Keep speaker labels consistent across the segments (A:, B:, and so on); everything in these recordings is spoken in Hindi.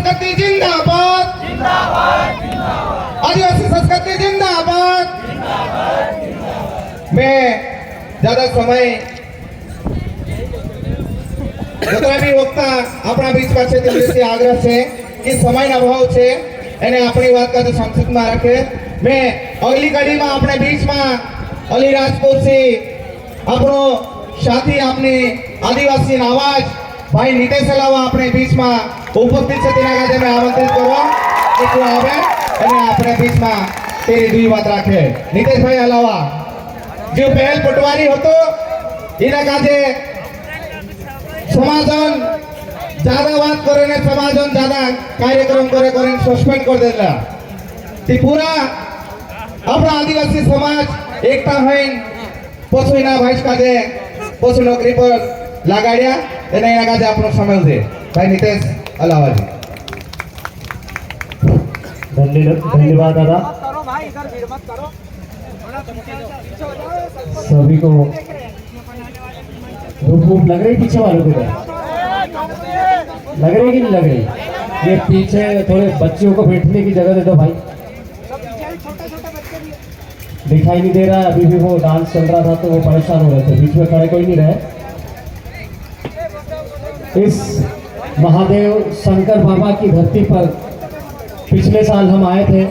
A: संस्कृति जिंदाबाद, आदिवासी संस्कृति जिंदाबाद। मैं ज्यादा समय जतरा भी वक्ता अपना बीच पासे दिल्ली आग्रह से कि समय ना अभाव છે એને આપણી વાત કાતે સંક્ષિપ્તમાં રાખે। मैं अगली कड़ी में अपने बीच में अलीराजपुर से अपनो साथी अपने आदिवासी आवाज भाई नितेश अलावा अपने बीच में उपस्थित છે તેના કાજે मैं आमंत्रित करो कि तू आवे અને अपने बीच में तेरी दुई बात राखे। नितेश भाई अलावा जो पहल पटवारी होतो એના કાજે समाजन ज्यादा बात करे ने समाजन ज्यादा कार्यक्रम करे करे सस्पेंड कर देला। ती पूरा अपना आदिवासी समाज एकता होईन पशुना भाई काजे पशु नौकरी पर लगाड़िया एना एना काजे आपनो समय दे भाई नितेश अलावाजी।
B: धन्यवाद दादा। सभी को धूप लग रही पीछे वालों को लग रही कि नहीं लग रही? ये पीछे थोड़े बच्चों को बैठने की जगह दे दो भाई। दिखाई नहीं दे रहा है। अभी भी वो डांस चल रहा था तो वो परेशान हो रहे थे, बीच में खड़े कोई नहीं रहे। इस महादेव शंकर बाबा की धरती पर पिछले साल हम आए थे।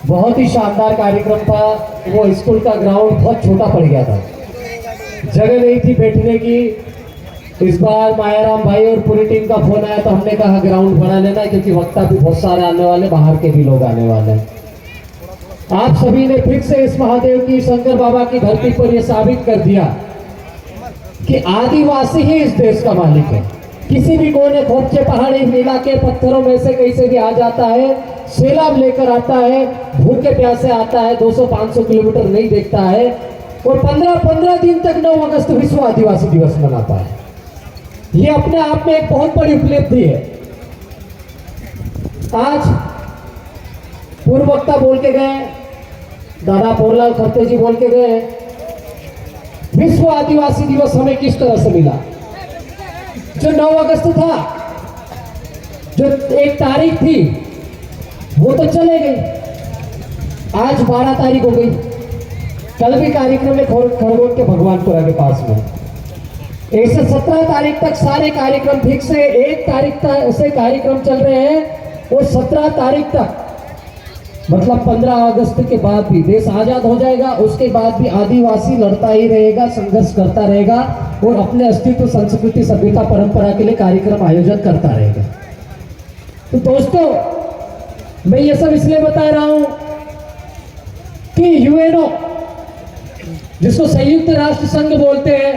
B: बहुत ही शानदार कार्यक्रम था। वो स्कूल का ग्राउंड बहुत छोटा पड़ गया था, जगह नहीं थी बैठने की। इस बार मायाराम भाई और पूरी टीम का फोन आया तो हमने कहा ग्राउंड बना लेना, क्योंकि वक्ता भी बहुत सारे आने वाले, बाहर के भी लोग आने वाले हैं। आप सभी ने फिर से इस महादेव की शंकर बाबा की धरती पर यह साबित कर दिया कि आदिवासी ही इस देश का मालिक है। किसी भी कोने खोपचे पहाड़ी इलाके पत्थरों में से कहीं से भी आ जाता है, सैलाब लेकर आता है, भूखे प्यासे आता है, 200-500 किलोमीटर नहीं देखता है और 15-15 दिन तक 9 अगस्त विश्व आदिवासी दिवस मनाता है। ये अपने आप में एक बहुत बड़ी उपलब्धि है। आज पूर्व वक्ता बोल के गए, दादा पोरलाल खरते जी बोल के गए, विश्व आदिवासी दिवस हमें किस तरह से मिला। जो 9 अगस्त था, जो एक तारीख थी, वो तो चले गई। आज 12 तारीख हो गई। कल भी कार्यक्रम में खरगोन के भगवानपुरा के पास में ऐसे 17 तारीख तक सारे कार्यक्रम ठीक से 1 तारीख से कार्यक्रम चल रहे हैं और 17 तारीख तक मतलब 15 अगस्त के बाद भी देश आजाद हो जाएगा। उसके बाद भी आदिवासी लड़ता ही रहेगा, संघर्ष करता रहेगा और अपने अस्तित्व, संस्कृति, सभ्यता, परंपरा के लिए कार्यक्रम आयोजन करता रहेगा। तो दोस्तों, मैं ये सब इसलिए बता रहा हूं कि यूएनओ, जिसको संयुक्त राष्ट्र संघ बोलते हैं,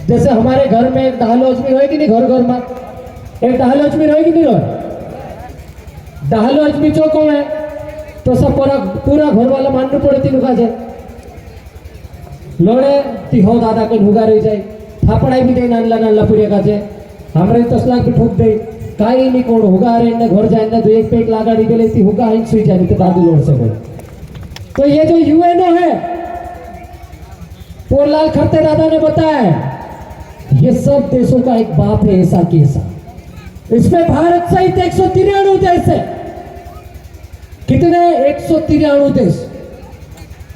B: जैसे हमारे घर में एक डाहलोजमी रहे कि नहीं, घर घर में एक डाहलोजमी रहे कि नहीं रहे। डाहलोजमी चौको है तो सब पूरा घर वाला मानना पड़े तीन काजे लोड़े ती हो दादा के हुगा रही जाए, थापड़ाई भी दे नानला नानला पूरे काजे हमारे 10 लाख भी ठोक दे, काई नहीं कोण हुगा रे ने घर जाए तो एक पेट लागाड़ी दे लेती हुगा हिंग सुई जाए तो दादू लोड़ से बोल। तो ये जो यूएनओ है, पोरलाल खरते दादा ने बताया, ये सब देशों का एक बाप है, ऐसा कि ऐसा। इसमें भारत सहित 193 देश है। कितने? 193 देश।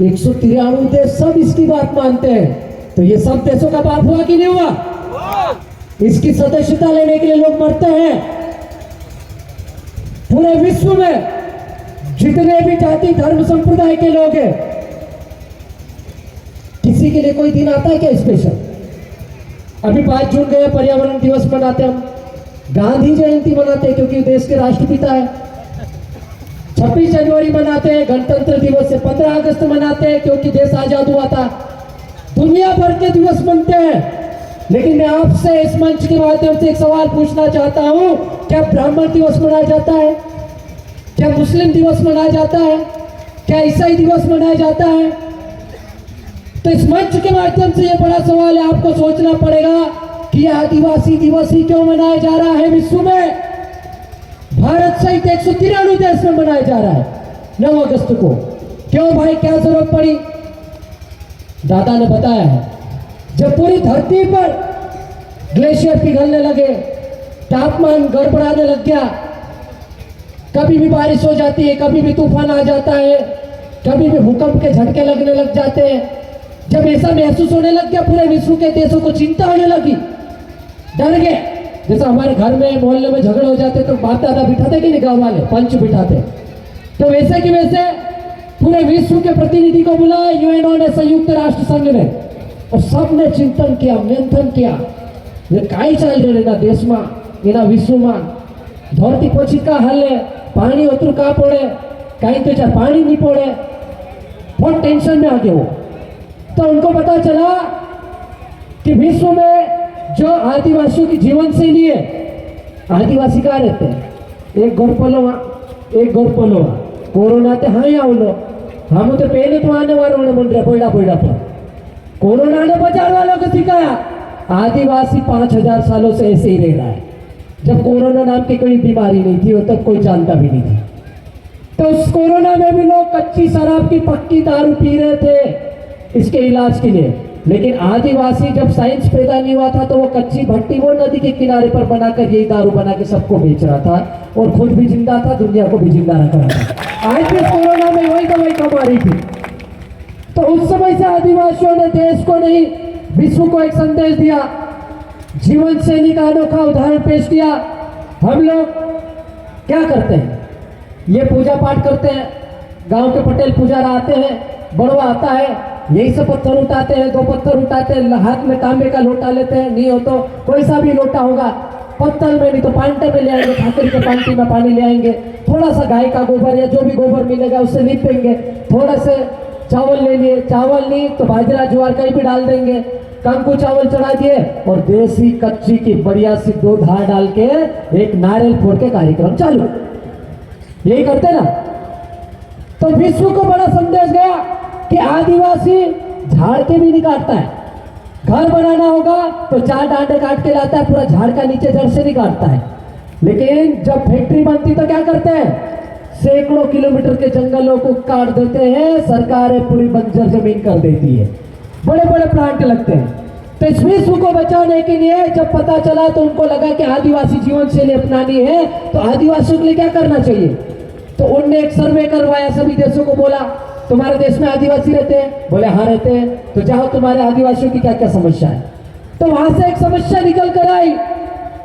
B: 193 देश सब इसकी बात मानते हैं। तो ये सब देशों का बाप हुआ कि नहीं हुआ? इसकी सदस्यता लेने के लिए लोग मरते हैं। पूरे विश्व में जितने भी जाति, धर्म, संप्रदाय के लोग हैं, किसी के लिए कोई दिन आता है क्या स्पेशल? अभी 5 जून गए, पर्यावरण दिवस मनाते हम, गांधी जयंती मनाते हैं क्योंकि देश के राष्ट्रपिता है, 26 जनवरी मनाते हैं गणतंत्र दिवस से, 15 अगस्त मनाते हैं क्योंकि देश आजाद हुआ था। दुनिया भर के दिवस मनते हैं। लेकिन मैं आपसे इस मंच के माध्यम से एक सवाल पूछना चाहता हूं, क्या ब्राह्मण दिवस मनाया जाता है? क्या मुस्लिम दिवस मनाया जाता है? क्या ईसाई दिवस मनाया जाता है? तो इस मंच के माध्यम से यह बड़ा सवाल है, आपको सोचना पड़ेगा कि यह आदिवासी दिवस ही क्यों मनाया जा रहा है विश्व में? भारत सहित 193 देश में मनाया जा रहा है 9 अगस्त को। क्यों भाई, क्या जरूरत पड़ी? दादा ने बताया है, जब पूरी धरती पर ग्लेशियर पिघलने लगे, तापमान गड़बड़ाने लग गया, कभी भी बारिश हो जाती है, कभी भी तूफान आ जाता है, कभी भी भूकंप के झटके लगने लग जाते हैं। जब ऐसा महसूस होने लग गया, पूरे विश्व के देशों को चिंता होने लगी, डर गए। जैसा हमारे घर में मोहल्ले में झगड़े हो जाते तो बाप दादा बिठाते कि नहीं, गाँव वाले पंच बिठाते, तो वैसे कि वैसे पूरे विश्व के प्रतिनिधि को बुलाया यूएनओ ने, संयुक्त राष्ट्र संघ ने, और सबने चिंतन किया, मंथन किया, ये काई चाल रहे ना देश में, एना विश्व में धरती पछी का हाले, पानी उतरू का पड़े, कहीं तो चाहे पानी नहीं पड़े, बहुत टेंशन में आ गए वो। तो उनको पता चला कि विश्व में जो आदिवासियों की जीवन शैली है, आदिवासी कहाँ रहते हैं, एक घर पलोवा, एक घर पलोवा, कोरोना ते हाँ आवलो, हम तो पहले तो आने वालों ने मन रहे पड़ा पर कोरोना ने बाजार वालों को सिखाया, आदिवासी 5000 सालों से ऐसे ही रह रहा है। जब कोरोना नाम की कोई बीमारी नहीं थी, वो तब कोई जानता भी नहीं था। तो उस कोरोना में भी लोग कच्ची शराब की पक्की दारू पी रहे थे इसके इलाज के लिए, लेकिन आदिवासी जब साइंस पैदा नहीं हुआ था तो वो कच्ची भट्टी वो नदी के किनारे पर बनाकर यही दारू बना के सबको बेच रहा था, और खुद भी जिंदा था, दुनिया को भी जिंदा रख रहा था। आज भी कोरोना में वही दवाई कमा रही थी। तो उस समय से आदिवासियों ने देश को नहीं, विश्व को एक संदेश दिया, जीवन शैली का अनोखा उदाहरण पेश किया। हम लोग क्या करते हैं, ये पूजा पाठ करते हैं, गांव के पटेल पुजारा आते हैं, बड़वा आता है, यही से पत्थर उठाते हैं, 2 पत्थर उठाते हैं, हाथ में तांबे का लोटा लेते हैं, नहीं हो तो कोई सा भी लोटा होगा, पत्थर में नहीं तो पांटे में ले आएंगे, ठाकुर के पांटी में पानी ले आएंगे, थोड़ा सा गाय का गोबर या जो भी गोबर मिलेगा उससे लीपेंगे, थोड़ा से चावल ले लिए, चावल नहीं तो बाजरा ज्वार कहीं भी डाल देंगे, कंकु चावल चढ़ा दिए, और देसी कच्ची की बढ़िया सी 2 धार डाल के एक नारियल फोड़ के कार्यक्रम चालू। यही करते ना। तो विश्व को बड़ा संदेश गया कि आदिवासी झाड़ के भी नहीं काटता है, घर बनाना होगा तो 4 डांडे काट के लाता है, पूरा झाड़ का नीचे जड़ से नहीं काटता है। लेकिन जब फैक्ट्री बनती तो क्या करते हैं, सैकड़ों किलोमीटर के जंगलों को काट देते हैं, सरकारें पूरी बंजर जमीन कर देती है, बड़े बड़े प्लांट लगते हैं। तो इस विश्व को बचाने के लिए जब पता चला तो उनको लगा कि आदिवासी जीवन शैली अपनानी है, तो आदिवासियों के लिए क्या करना चाहिए। तो उनने एक सर्वे करवाया, सभी देशों को बोला तुम्हारे देश में आदिवासी रहते हैं, बोले हाँ रहते हैं, तो जाओ तुम्हारे आदिवासियों की क्या क्या समस्या है। तो वहां से एक समस्या निकल कर आई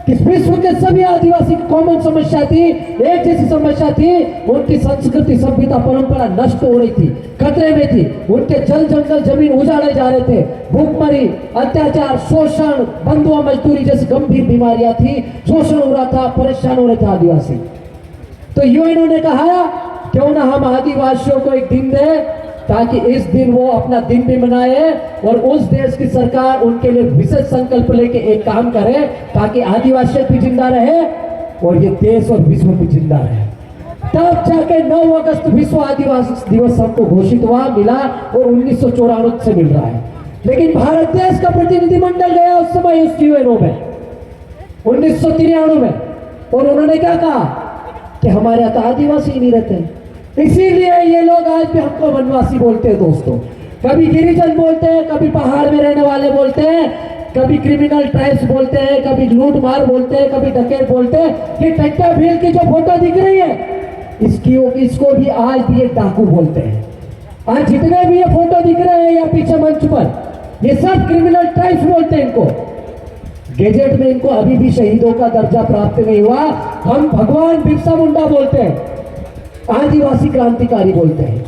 B: कि विश्व के सभी आदिवासी की कॉमन समस्या थी, एक जैसी समस्या थी, उनकी संस्कृति सभ्यता परंपरा नष्ट हो रही थी, खतरे में थी, उनके जल जंगल जमीन उजाड़े जा रहे थे, भूखमरी, अत्याचार, शोषण, बंधुआ मजदूरी जैसी गंभीर बीमारियां थी, शोषण हो रहा था, परेशान हो रहे थे आदिवासी। तो यूएनओ ने कहा क्यों ना हम आदिवासियों को एक दिन दें, ताकि इस दिन वो अपना दिन भी मनाए, और उस देश की सरकार उनके लिए विशेष संकल्प लेके एक काम करे ताकि आदिवासी भी जिंदा रहे और ये देश और विश्व भी जिंदा रहे। तब जाके 9 अगस्त विश्व आदिवासी दिवस सबको घोषित हुआ, मिला, और 1994 से मिल रहा है। लेकिन भारत देश का प्रतिनिधिमंडल गया उस समय उस यूएनओ में 1993 में, और उन्होंने क्या कहा कि हमारे यहाँ तो आदिवासी नहीं रहते, इसीलिए ये लोग आज भी हमको वनवासी बोलते हैं। दोस्तों, कभी गिरिजन बोलते हैं, कभी पहाड़ में रहने वाले बोलते हैं, कभी क्रिमिनल ट्राइब्स बोलते हैं, कभी लूट मार बोलते हैं, कभी डकैत बोलते हैं। ये टट्टा भील की जो फोटो दिख रही है इसको भी आज भी एक डाकू बोलते हैं। आज जितने भी ये फोटो दिख रहे हैं या पीछे मंच पर, ये सब क्रिमिनल ट्राइब्स बोलते हैं इनको। गैजेट में इनको अभी भी शहीदों का दर्जा प्राप्त नहीं हुआ। हम भगवान बिरसा मुंडा बोलते हैं, आदिवासी क्रांतिकारी बोलते हैं,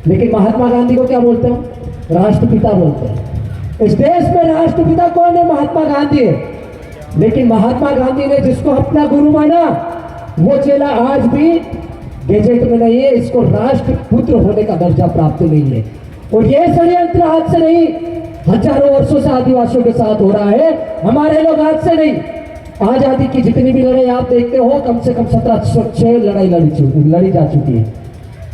B: लेकिन महात्मा गांधी को क्या बोलते हैं, राष्ट्रपिता बोलते हैं। इस देश में राष्ट्रपिता कौन है, महात्मा गांधी है। लेकिन महात्मा गांधी ने जिसको अपना गुरु माना वो चेला आज भी गैजेट में नहीं है, इसको राष्ट्रपुत्र होने का दर्जा प्राप्त नहीं है। और ये षड्यंत्र आज से नहीं, हजारों वर्षों से आदिवासियों के साथ हो रहा है। हमारे लोग आज से नहीं, आजादी की जितनी भी लड़ाई आप देखते हो, कम से कम 1706 लड़ाई लड़ी जा चुकी है।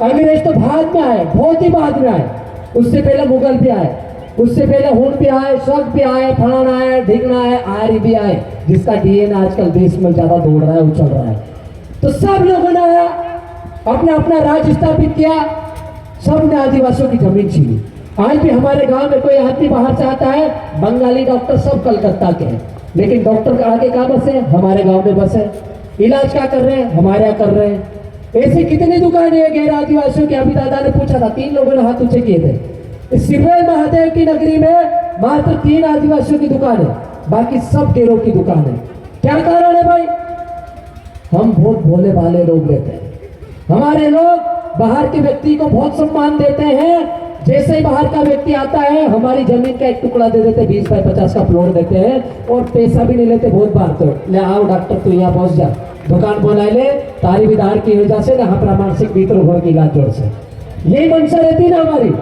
B: अंग्रेज तो बाद में आए, बहुत ही बाद में आए, उससे पहले मुगल भी आए, उससे पहले हुन भी आए, शक भी आए, फलाना आए, ढिगना आए, आर्य भी आए, जिसका डीएनए आजकल देश में ज्यादा दौड़ रहा है, उछल रहा है। तो सब लोगों ने आया, अपना अपना राज्य स्थापित किया, सब ने आदिवासियों की जमीन छीनी। आज भी हमारे गांव में कोई आदमी बाहर से आता है, बंगाली डॉक्टर सब कलकत्ता के हैं, लेकिन डॉक्टर आगे कहाँ बसे? हमारे गांव में बसे। इलाज क्या कर रहे हैं? हमारे यहाँ कर रहे हैं। ऐसी कितनी दुकानें हैं गैर आदिवासियों की? अभी दादा ने पूछा था, 3 लोगों ने हाथ ऊंचे किए थे। इस सिरवेल महादेव की नगरी में मात्र 3 आदिवासियों की दुकान है, बाकी सब गैरों की दुकान है। क्या कारण है भाई? हम बहुत भोले भाले लोग रहते हैं। हमारे लोग बाहर के व्यक्ति को बहुत सम्मान देते हैं। जैसे ही बाहर का व्यक्ति आता है, हमारी जमीन का एक टुकड़ा दे देते, 20 बाय 50 का प्लॉट देते हैं और पैसा भी नहीं लेते। बहुत बार तो ले आओ डॉक्टर, तू यहाँ पहुंच जा, दुकान बोला ले, तारी विधार की वजह से ना मानसिक भीतर घर की इलाज जोड़ से यही मंशा रहती ना हमारी।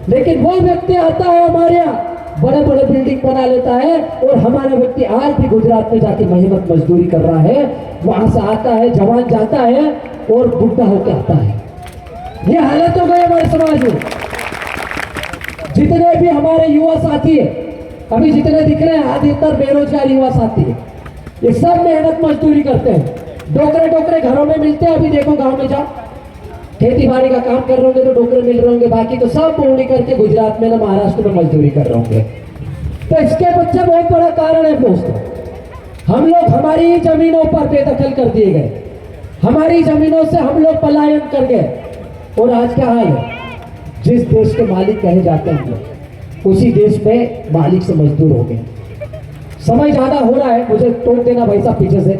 B: लेकिन वो व्यक्ति आता है हमारे यहाँ, बड़े बड़े बिल्डिंग बना लेता है, और हमारा व्यक्ति आज भी गुजरात में जाके मेहनत मजदूरी कर रहा है। वहां से आता है, जवान जाता है और बुढ़ा होकर आता है। ये हालत हो गई हमारे समाज में। जितने भी हमारे युवा साथी है, अभी जितने दिख रहे हैं, अधिकतर बेरोजगार युवा साथी है। ये सब मेहनत मजदूरी करते हैं, डोकरे डोकरे घरों में मिलते हैं। अभी देखो गांव में जाओ, खेती बाड़ी का काम कर रहे होंगे तो डोकरे मिल रहे होंगे, बाकी तो सब पूरी करके गुजरात में ना महाराष्ट्र में मजदूरी कर रहे होंगे। तो इसके पीछे बहुत बड़ा कारण है दोस्तों, हम लोग हमारी जमीनों पर बेदखल कर दिए गए, हमारी जमीनों से हम लोग पलायन कर गए। और आज क्या हाल है? जिस देश के मालिक कहे जाते हैं लोग, उसी देश में मालिक से मजदूर हो गए। समय ज्यादा हो रहा है, मुझे टोक देना भाई साहब पीछे से।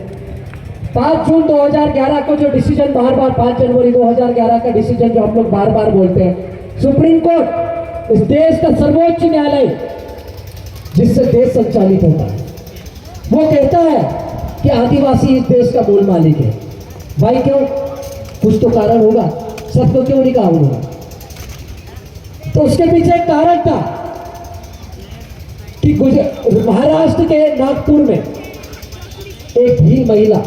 B: 5 जून 2011 को जो डिसीजन बार बार 5 जनवरी 2011 का डिसीजन जो हम लोग बार बार बोलते हैं, सुप्रीम कोर्ट, इस देश का सर्वोच्च न्यायालय जिससे देश संचालित होता है, वो कहता है कि आदिवासी इस देश का मूल मालिक है। भाई क्यों? कुछ तो कारण होगा, सबको क्यों नहीं कहा उन्होंने? तो उसके पीछे एक कारण था कि महाराष्ट्र के नागपुर में एक भील महिला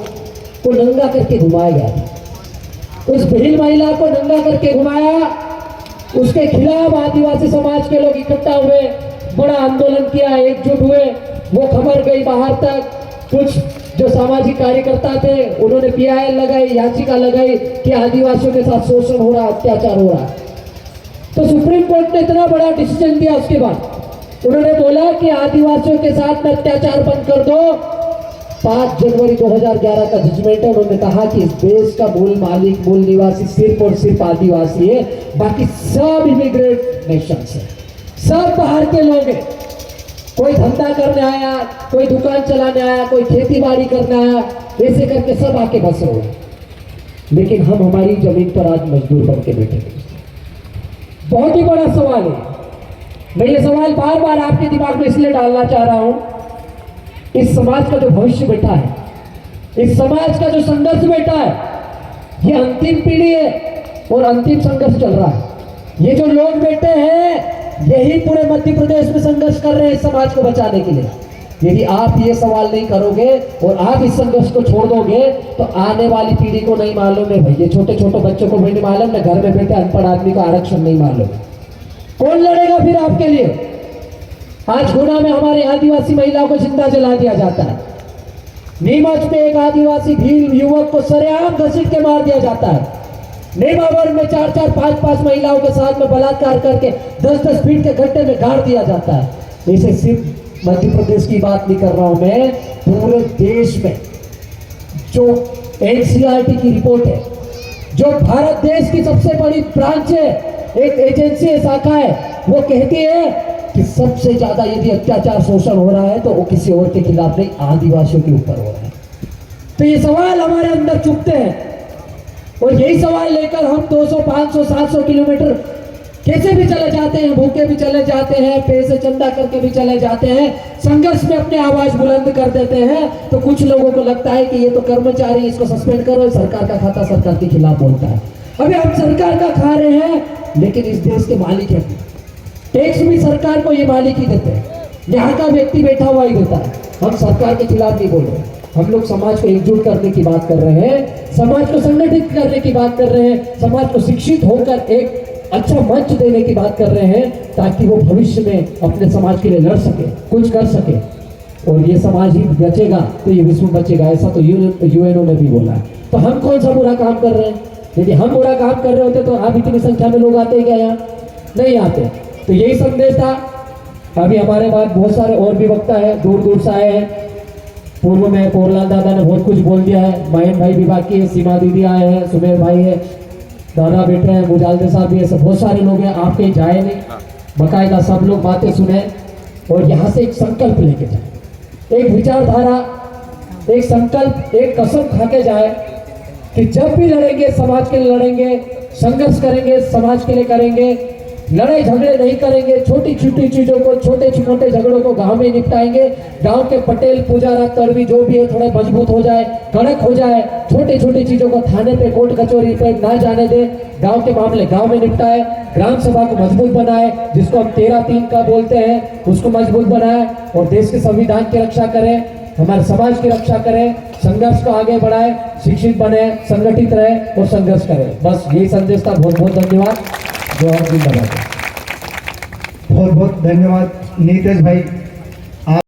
B: को नंगा करके घुमाया गया था। उस भील महिला को नंगा करके घुमाया, उसके खिलाफ आदिवासी समाज के लोग इकट्ठा हुए, बड़ा आंदोलन किया, एकजुट हुए। वो खबर गई बाहर तक, कुछ जो सामाजिक कार्यकर्ता थे उन्होंने PIL लगाई, याचिका लगाई कि आदिवासियों के साथ शोषण हो रहा, अत्याचार हो रहा। तो सुप्रीम कोर्ट ने इतना बड़ा डिसीजन दिया, उसके बाद उन्होंने बोला कि आदिवासियों के साथ में अत्याचार बंद कर दो। 5 जनवरी 2011 का जजमेंट है। उन्होंने कहा कि इस देश का मूल मालिक, मूल निवासी सिर्फ और सिर्फ आदिवासी है, बाकी सब इमिग्रेट नेशन है, सब बाहर के लोग हैं। कोई धंधा करने आया, कोई दुकान चलाने आया, कोई खेती बाड़ी करने आया, ऐसे करके सब आके बसे हुए। लेकिन हम हमारी जमीन पर आज मजदूर बन के बैठे हैं। बहुत ही बड़ा सवाल है। मैं ये सवाल बार बार आपके दिमाग में इसलिए डालना चाह रहा हूं, इस समाज का जो भविष्य बैठा है, इस समाज का जो संघर्ष बैठा है, ये अंतिम पीढ़ी है और अंतिम संघर्ष चल रहा है। ये जो लोग बैठे हैं, यही पूरे मध्य प्रदेश में संघर्ष कर रहे हैं इस समाज को बचाने के लिए। यदि आप ये सवाल नहीं करोगे और आप इस संघर्ष को छोड़ दोगे, तो आने वाली पीढ़ी को नहीं मालूम है भाई, ये छोटे छोटे बच्चों को भी नहीं मालूम, ना घर में बैठे अनपढ़ आदमी का आरक्षण नहीं मालूम। कौन लड़ेगा फिर आपके लिए? आज गुना में हमारे आदिवासी महिलाओं को जिंदा जला दिया जाता है। नीमच में एक आदिवासी भील युवक को सरेआम घसीट के मार दिया जाता है। नेमावर में 4-4, 5-5 महिलाओं के साथ में बलात्कार करके 10-10 फीट के गड्ढे में गाड़ दिया जाता है। इसे सिर्फ मध्य प्रदेश की बात नहीं कर रहा हूं मैं, पूरे देश में जो NCERT की रिपोर्ट है, जो भारत देश की सबसे बड़ी ब्रांच है, एक एजेंसी है, शाखा है, वो कहती है कि सबसे ज्यादा यदि अत्याचार शोषण हो रहा है तो वो किसी और के खिलाफ नहीं, आदिवासियों के ऊपर हो रहा है। तो ये सवाल हमारे अंदर चुभते हैं और यही सवाल लेकर हम 200, 500, 700 किलोमीटर कैसे भी चले जाते हैं, भूखे भी चले जाते हैं, पैसे चंदा करके भी चले जाते हैं, संघर्ष में अपनी आवाज बुलंद कर देते हैं। तो कुछ लोगों को लगता है कि ये तो कर्मचारी, इसको सस्पेंड करो, सरकार का खाता सरकार के खिलाफ बोलता है। अभी हम सरकार का खा रहे हैं, लेकिन इस देश के मालिक है, टैक्स भी सरकार को ये मालिक ही देते हैं, यहाँ का व्यक्ति बैठा हुआ ही देता है। हम सरकार के खिलाफ नहीं बोल रहे, हम लोग समाज को एकजुट करने की बात कर रहे हैं, समाज को संगठित करने की बात कर रहे हैं, समाज को शिक्षित होकर एक अच्छा मंच देने की बात कर रहे हैं, ताकि वो भविष्य में अपने समाज के लिए लड़ सके, कुछ कर सके। और ये समाज ही बचेगा तो ये विश्व बचेगा, ऐसा तो UN ने भी बोला है। तो हम कौन सा बुरा काम कर रहे हैं? यदि हम बुरा काम कर रहे होते तो आप इतनी संख्या में लोग आते क्या? यहाँ नहीं आते। तो यही संदेश था। अभी हमारे पास बहुत सारे और भी वक्ता है, दूर दूर से आए हैं। पूर्व में पोरलाल दादा ने बहुत कुछ बोल दिया है। मयन भाई भी बाकी है, सीमा दीदी आए हैं, सुमेर भाई है, दादा बैठे हैं, मुजालदे साहब भी है, सब बहुत सारे लोग हैं। आप कहीं जाए नहीं, बकायदा सब लोग बातें सुने और यहाँ से एक संकल्प लेके जाए, एक विचारधारा, एक संकल्प, एक कसम खा के जाए कि जब भी लड़ेंगे समाज के लिए लड़ेंगे, संघर्ष करेंगे समाज के लिए करेंगे, लड़ाई झगड़े नहीं करेंगे, छोटी छोटी चीजों को, छोटे छोटे झगड़ों को गांव में निपटाएंगे। गांव के पटेल, पुजारा, तड़वी जो भी है थोड़े मजबूत हो जाए, कड़क हो जाए, छोटी छोटी चीजों को थाने पे, कोर्ट कचौरी पे ना जाने दे, गांव के मामले गांव में निपटाए, ग्राम सभा को मजबूत बनाए, जिसको हम 13-3 का बोलते हैं, उसको मजबूत बनाए और देश के संविधान की रक्षा करें, हमारे समाज की रक्षा करें, संघर्ष को आगे बढ़ाए, शिक्षित बने, संगठित रहे और संघर्ष करें। बस यही संदेश था। बहुत बहुत धन्यवाद। जो और जिंदाबाद।
C: बहुत बहुत धन्यवाद नीतेश भाई।